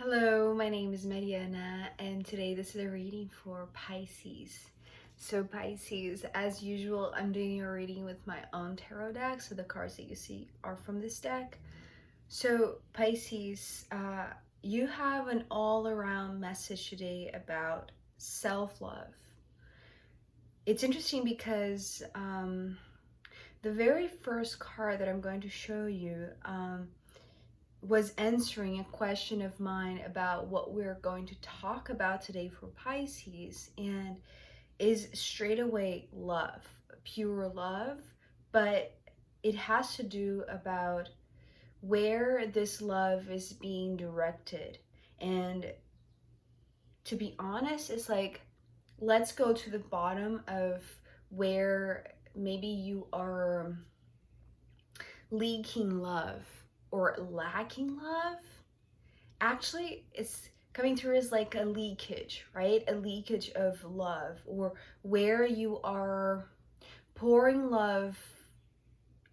Hello, my name is Mariana, and today this is a reading for Pisces. So Pisces, as usual, I'm doing a reading with my own tarot deck, so the cards that you see are from this deck. So Pisces, you have an all-around message today about self-love. It's interesting because the very first card that I'm going to show you was answering a question of mine about what we're going to talk about today for Pisces, and is straight away love, pure love, but it has to do about where this love is being directed. And to be honest, it's like, let's go to the bottom of where maybe you are leaking love or lacking love. Actually, it's coming through as like a leakage, right? A leakage of love, or where you are pouring love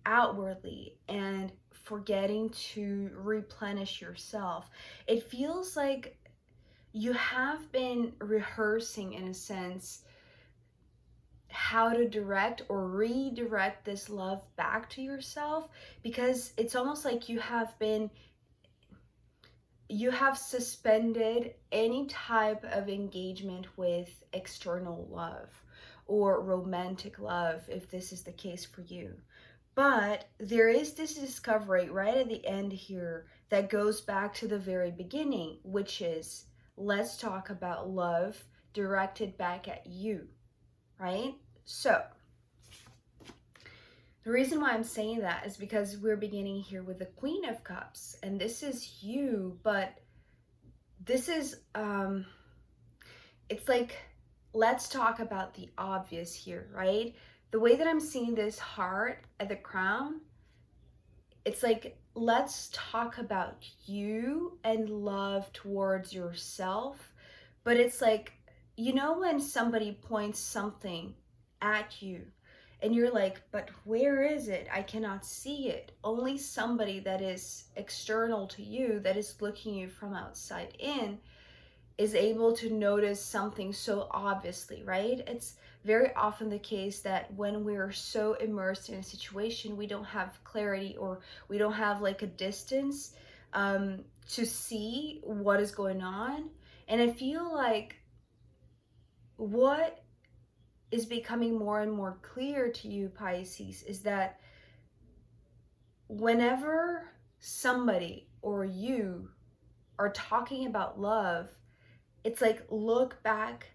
outwardly and forgetting to replenish yourself. It feels like you have been rehearsing, in a sense, how to direct or redirect this love back to yourself, because it's almost like you have suspended any type of engagement with external love or romantic love, if this is the case for you. But there is this discovery right at the end here that goes back to the very beginning, which is, let's talk about love directed back at you, right? So the reason why I'm saying that is because we're beginning here with the Queen of Cups, and this is you, but this is, it's like, let's talk about the obvious here, right? The way that I'm seeing this heart at the crown, it's like, let's talk about you and love towards yourself. But it's like, you know, when somebody points something at you and you're like, but where is it? I cannot see it. Only somebody that is external to you, that is looking you from outside in, is able to notice something so obviously, right? It's very often the case that when we're so immersed in a situation, we don't have clarity, or we don't have like a distance to see what is going on. And I feel like what is becoming more and more clear to you, Pisces, is that whenever somebody or you are talking about love, it's like, look back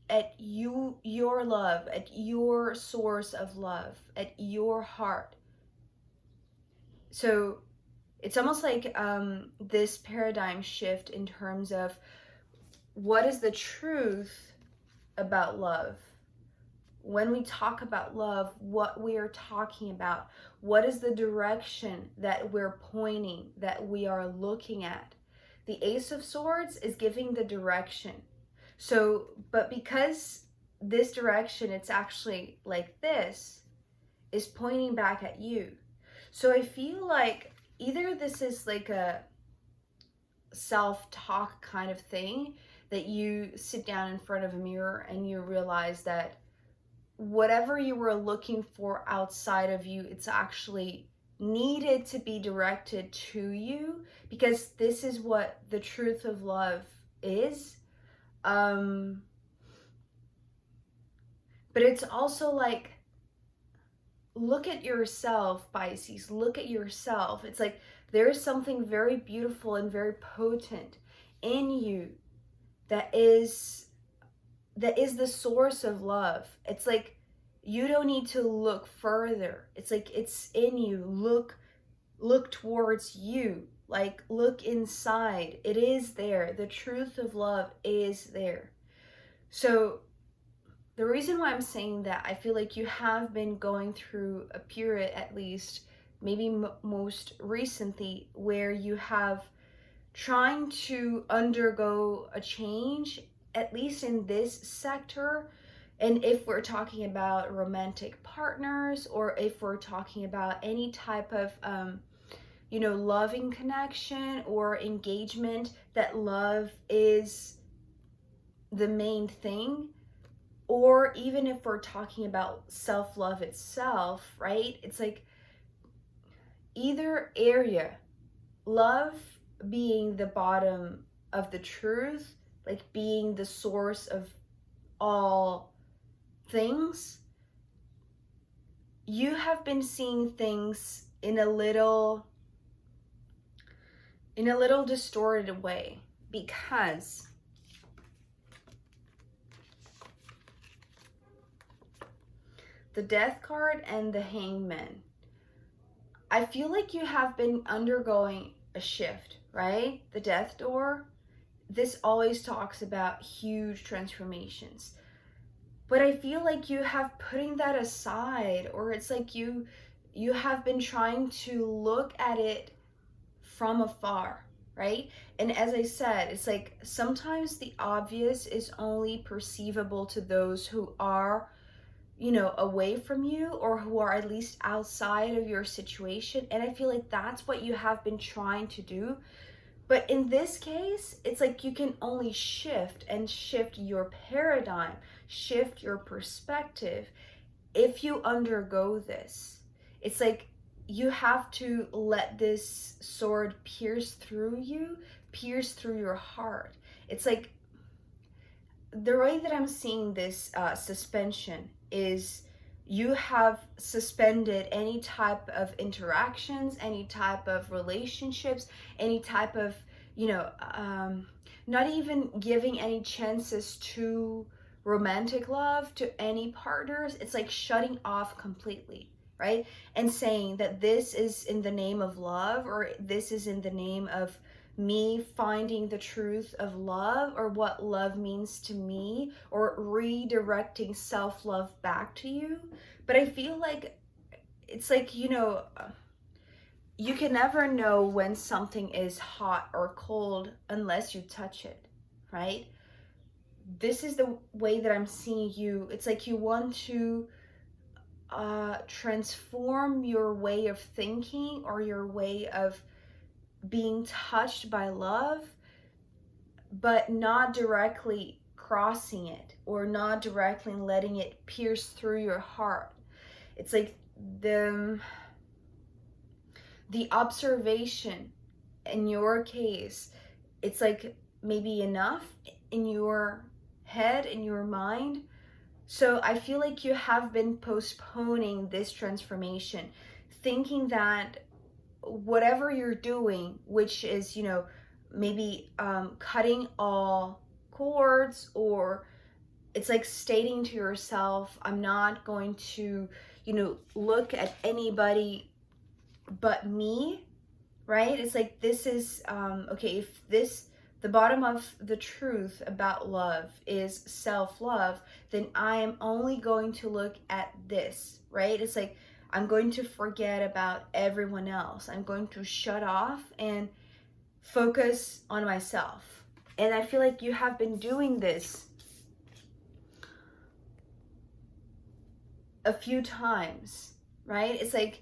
at you, your love, at your source of love, at your heart. So it's almost like this paradigm shift in terms of what is the truth about love. When we talk about love, what we are talking about, what is the direction that we're pointing, that we are looking at. The Ace of Swords is giving the direction. So, but because this direction, it's actually like this, is pointing back at you. So I feel like either this is like a self-talk kind of thing, that you sit down in front of a mirror and you realize that whatever you were looking for outside of you, it's actually needed to be directed to you, because this is what the truth of love is. But it's also like, look at yourself, Pisces. Look at yourself. It's like there is something very beautiful and very potent in you that is the source of love. It's like, you don't need to look further. It's like, it's in you. Look towards you. Like, look inside. It is there. The truth of love is there. So the reason why I'm saying that, I feel like you have been going through a period, at least maybe most recently, where you have trying to undergo a change, at least in this sector. And if we're talking about romantic partners, or if we're talking about any type of you know, loving connection or engagement, that love is the main thing. Or even if we're talking about self-love itself, right? It's like either area, love being the bottom of the truth, like being the source of all things, you have been seeing things in a little distorted way, because the Death card and the Hangman, I feel like you have been undergoing a shift, right? The Death door, this always talks about huge transformations. But I feel like you have putting that aside, or it's like you have been trying to look at it from afar, right? And as I said, it's like sometimes the obvious is only perceivable to those who are, you know, away from you, or who are at least outside of your situation. And I feel like that's what you have been trying to do. But in this case, it's like you can only shift your paradigm, shift your perspective if you undergo this. It's like you have to let this sword pierce through you, pierce through your heart. It's like the way that I'm seeing this suspension is you have suspended any type of interactions, any type of relationships, any type of, you know, not even giving any chances to romantic love to any partners. It's like shutting off completely, right? And saying that this is in the name of love, or this is in the name of me finding the truth of love, or what love means to me, or redirecting self-love back to you. But I feel like it's like, you know, you can never know when something is hot or cold unless you touch it, right? This is the way that I'm seeing you. It's like you want to transform your way of thinking, or your way of being touched by love, but not directly crossing it, or not directly letting it pierce through your heart. It's like the observation in your case, it's like maybe enough in your head, in your mind. So I feel like you have been postponing this transformation, thinking that whatever you're doing, which is, you know, maybe cutting all cords, or it's like stating to yourself, I'm not going to, you know, look at anybody but me, right? It's like this is okay, if this, the bottom of the truth about love is self-love, then I am only going to look at this, right? It's like I'm going to forget about everyone else. I'm going to shut off and focus on myself. And I feel like you have been doing this a few times, right? It's like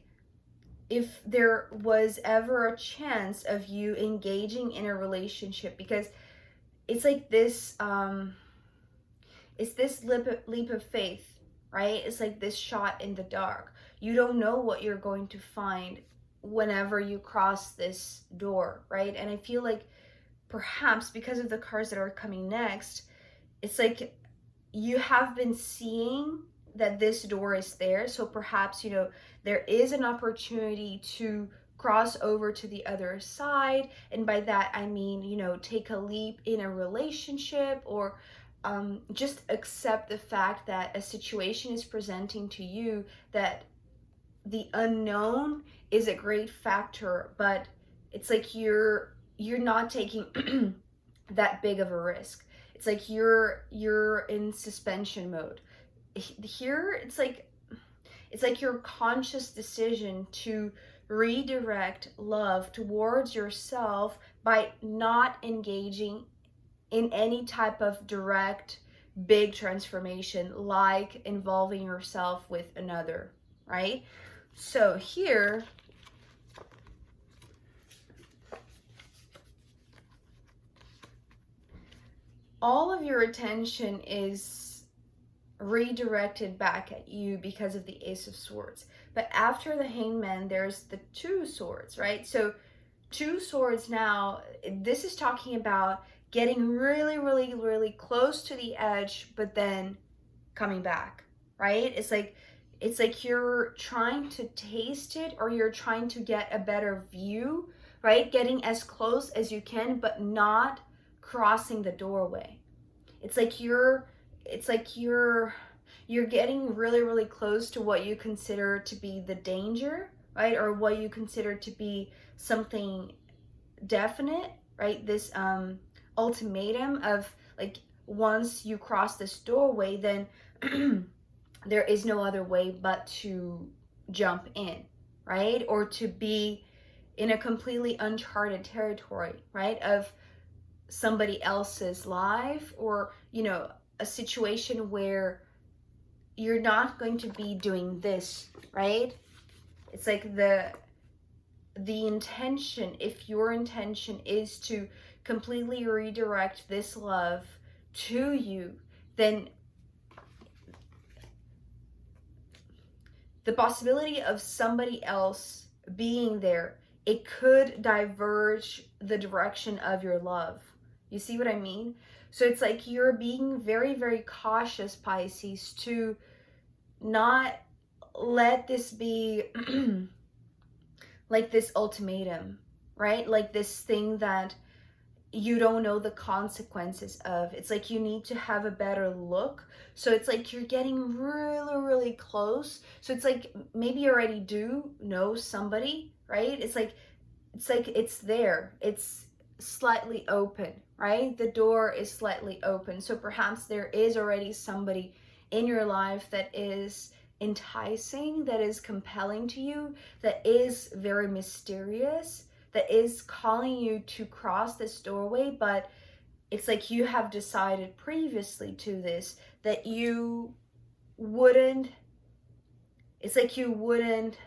if there was ever a chance of you engaging in a relationship, because it's like this it's this leap of faith, right? It's like this shot in the dark. You don't know what you're going to find whenever you cross this door, right? And I feel like perhaps because of the cards that are coming next, it's like you have been seeing that this door is there. So perhaps, you know, there is an opportunity to cross over to the other side. And by that, I mean, you know, take a leap in a relationship, or just accept the fact that a situation is presenting to you, that the unknown is a great factor, but it's like you're not taking that big of a risk. It's like you're in suspension mode. Here, it's like your conscious decision to redirect love towards yourself by not engaging in any type of direct big transformation, like involving yourself with another, right? So here, all of your attention is redirected back at you because of the Ace of Swords. But after the Hangman, there's the Two Swords, right? So Two Swords now, this is talking about getting really, really, really close to the edge, but then coming back, right? It's like you're trying to taste it, or you're trying to get a better view, right? Getting as close as you can, but not crossing the doorway. It's like you're getting really, really close to what you consider to be the danger, right? Or what you consider to be something definite, right? This ultimatum of like, once you cross this doorway, then there is no other way but to jump in, right? Or to be in a completely uncharted territory, right? Of somebody else's life, or, you know, a situation where you're not going to be doing this, right? It's like the intention, if your intention is to completely redirect this love to you, then the possibility of somebody else being there, it could diverge the direction of your love. You see what I mean? So it's like you're being very, very cautious, Pisces, to not let this be like this ultimatum, right? Like this thing that you don't know the consequences of. It's like you need to have a better look. So it's like you're getting really, really close. So it's like maybe you already do know somebody, right? It's like it's there. It's slightly open, right? The door is slightly open. So perhaps there is already somebody in your life that is enticing, that is compelling to you, that is very mysterious, that is calling you to cross this doorway. But it's like you have decided previously to this that you wouldn't, it's like you wouldn't,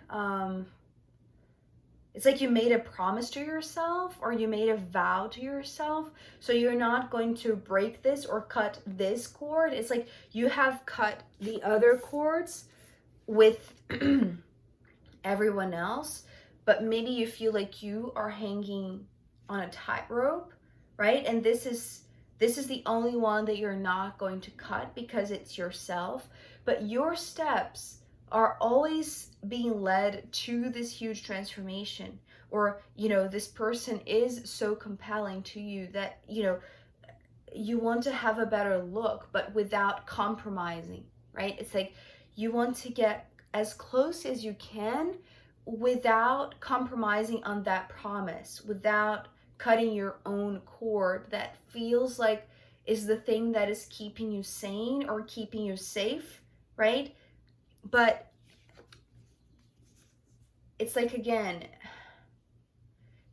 it's like you made a promise to yourself, or you made a vow to yourself. So you're not going to break this or cut this cord. It's like you have cut the other cords with everyone else, but maybe you feel like you are hanging on a tightrope, right? And this is the only one that you're not going to cut, because it's yourself. But your steps are always being led to this huge transformation, or, you know, this person is so compelling to you that, you know, you want to have a better look, but without compromising, right? It's like you want to get as close as you can without compromising on that promise, without cutting your own cord that feels like is the thing that is keeping you sane or keeping you safe, right? But it's like, again,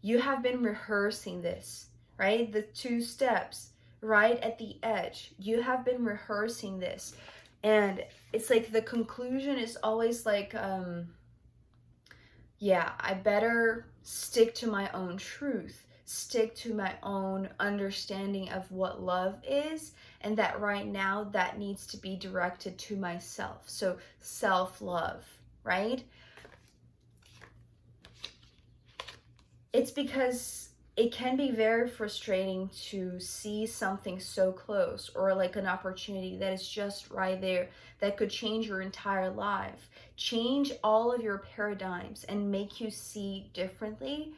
you have been rehearsing this, right? The two steps right at the edge. You have been rehearsing this. And it's like the conclusion is always like, yeah, I better stick to my own truth, stick to my own understanding of what love is, and that right now that needs to be directed to myself. So self-love, right? It's because it can be very frustrating to see something so close, or like an opportunity that is just right there that could change your entire life, change all of your paradigms, and make you see differently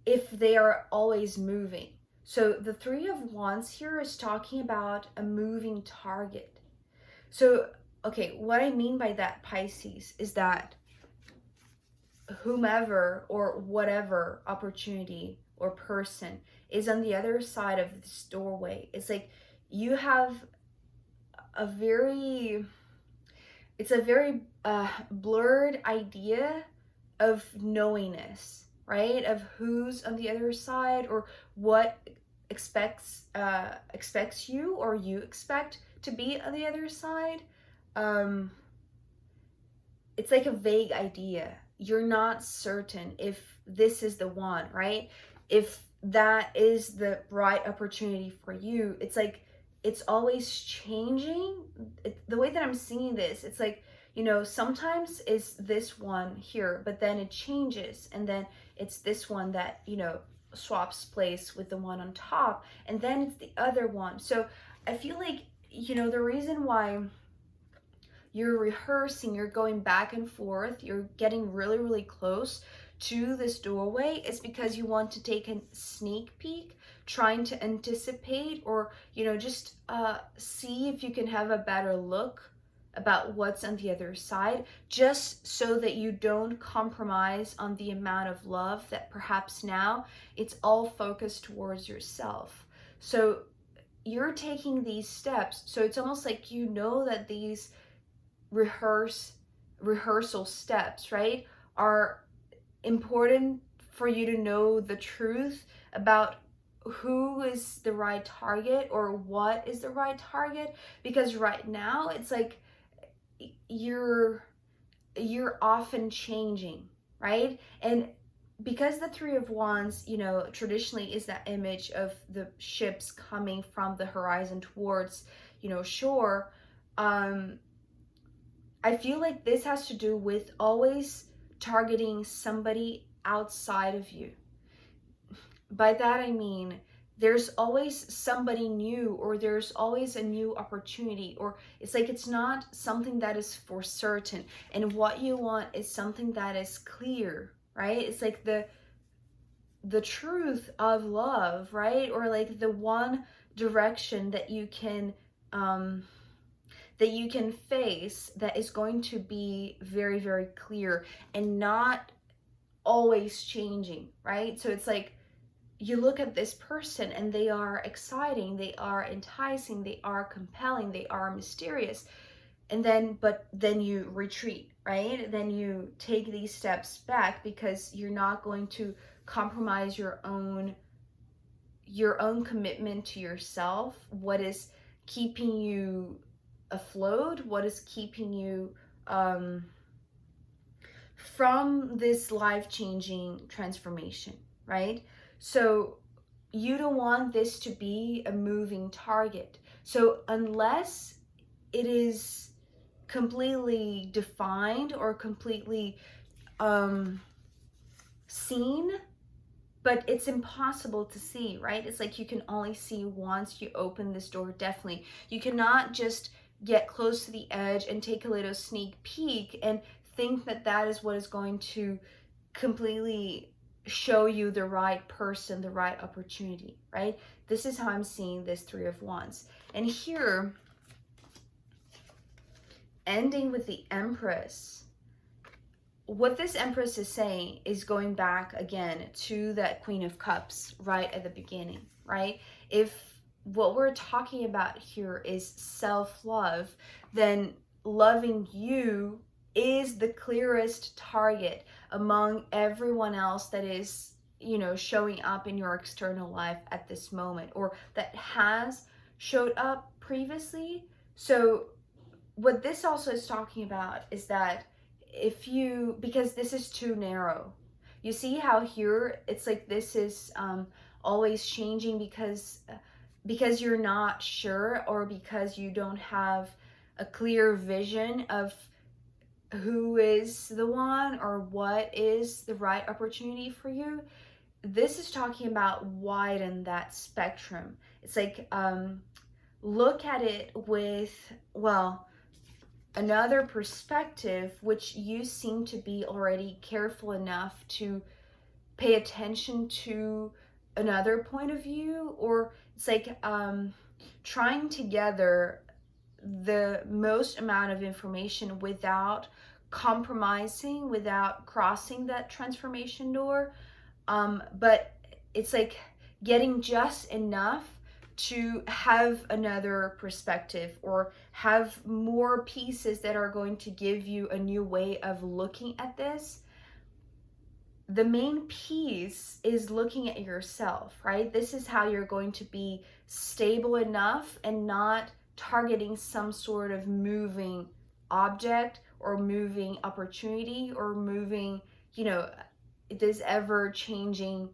if they are always moving. So the Three of Wands here is talking about a moving target. So, okay, what I mean by that, Pisces, is that whomever or whatever opportunity or person is on the other side of this doorway, it's like you have a very, it's a very blurred idea of knowingness, right? Of who's on the other side, or what expects you, or you expect to be on the other side. It's like a vague idea. You're not certain if this is the one, right? If that is the right opportunity for you. It's like it's always changing. The way that I'm seeing this, it's like, you know, sometimes it's this one here, but then it changes, and then it's this one that, you know, swaps place with the one on top, and then it's the other one. So I feel like, you know, the reason why you're rehearsing, you're going back and forth, you're getting really, really close to this doorway is because you want to take a sneak peek, trying to anticipate, or, you know, just see if you can have a better look about what's on the other side, just so that you don't compromise on the amount of love that perhaps now it's all focused towards yourself. So you're taking these steps, so it's almost like, you know, that these rehearsal steps, right, are important for you to know the truth about who is the right target or what is the right target, because right now it's like you're often changing, right? And because the Three of Wands, you know, traditionally is that image of the ships coming from the horizon towards, you know, shore, I feel like this has to do with always targeting somebody outside of you. By that I mean, there's always somebody new, or there's always a new opportunity, or it's like it's not something that is for certain. And what you want is something that is clear, right? It's like the truth of love, right? Or like the one direction that you can face that is going to be very, very clear and not always changing, right? So it's like you look at this person and they are exciting, they are enticing, they are compelling, they are mysterious, and then but then you retreat, right? Then you take these steps back because you're not going to compromise your own commitment to yourself, what is keeping you afloat, what is keeping you from this life-changing transformation, right? So you don't want this to be a moving target. So unless it is completely defined or completely seen, but it's impossible to see, right? It's like you can only see once you open this door. Definitely, you cannot just get close to the edge and take a little sneak peek and think that that is what is going to completely show you the right person, the right opportunity, right? This is how I'm seeing this Three of Wands. And here, ending with the Empress, what this Empress is saying is going back again to that Queen of Cups right at the beginning, right? If what we're talking about here is self-love, then loving you is the clearest target among everyone else that is, you know, showing up in your external life at this moment, or that has showed up previously. So what this also is talking about is that if you, because this is too narrow, you see how here it's like this is always changing because you're not sure, or because you don't have a clear vision of who is the one or what is the right opportunity for you. This is talking about widen that spectrum. It's like look at it with, well, another perspective, which you seem to be already careful enough to pay attention to another point of view, or it's like trying to gather the most amount of information without compromising, without crossing that transformation door. But it's like getting just enough to have another perspective, or have more pieces that are going to give you a new way of looking at this. The main piece is looking at yourself, right? This is how you're going to be stable enough and not targeting some sort of moving object or moving opportunity or moving, you know, this ever changing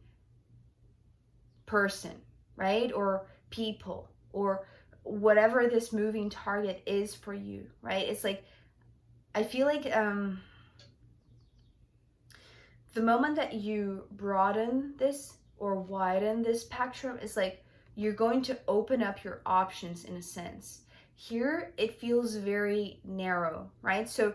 person, right? Or people, or whatever this moving target is for you, right? It's like, I feel like the moment that you broaden this or widen this spectrum, is like you're going to open up your options in a sense. Here it feels very narrow, right? So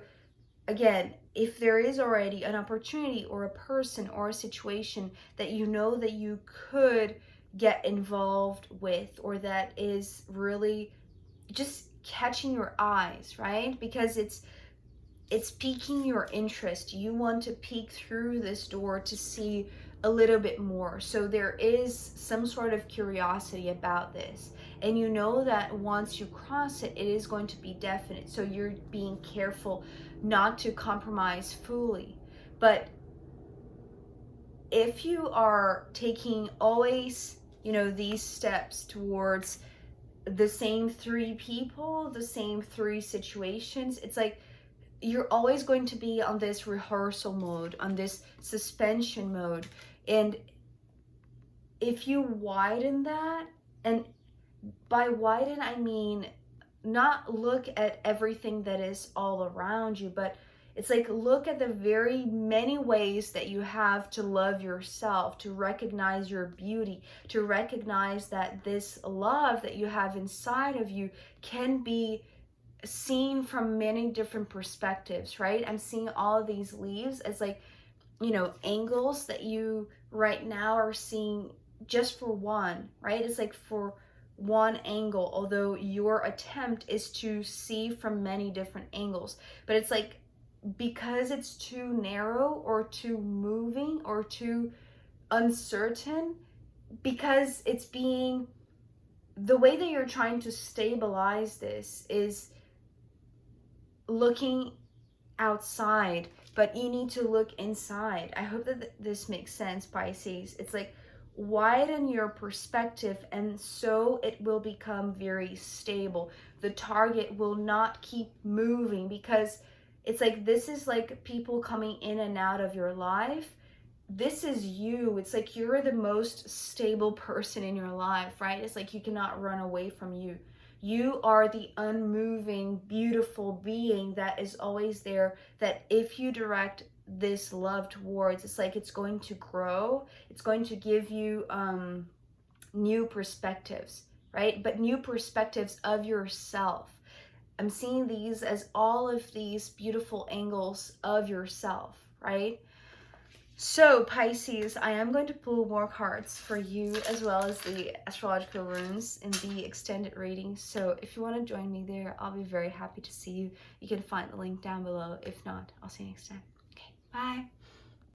again, if there is already an opportunity or a person or a situation that you know that you could get involved with, or that is really just catching your eyes, right? Because it's piquing your interest. You want to peek through this door to see a little bit more. So there is some sort of curiosity about this. And you know that once you cross it, it is going to be definite. So you're being careful not to compromise fully. But if you are taking always, these steps towards the same three people, the same three situations, it's like you're always going to be on this rehearsal mode, on this suspension mode. And if you widen that, and by widen, I mean not look at everything that is all around you, but it's like look at the very many ways that you have to love yourself, to recognize your beauty, to recognize that this love that you have inside of you can be seen from many different perspectives, right? I'm seeing all of these leaves as like, angles that you right now are seeing just for one, right? It's like for one angle, although your attempt is to see from many different angles. But it's like, because it's too narrow or too moving or too uncertain, because it's being, the way that you're trying to stabilize this is looking outside, but you need to look inside. I hope that this makes sense, Pisces. It's like widen your perspective, and so it will become very stable. The target will not keep moving, because it's like this is like people coming in and out of your life. This is you. It's like you're the most stable person in your life, right? It's like you cannot run away from you. You are the unmoving, beautiful being that is always there, that if you direct this love towards, it's like it's going to grow. It's going to give you new perspectives, right? But new perspectives of yourself. I'm seeing these as all of these beautiful angles of yourself, right? So, Pisces, I am going to pull more cards for you, as well as the astrological runes in the extended reading. So if you want to join me there, I'll be very happy to see you. You can find the link down below. If not, I'll see you next time. Okay, bye.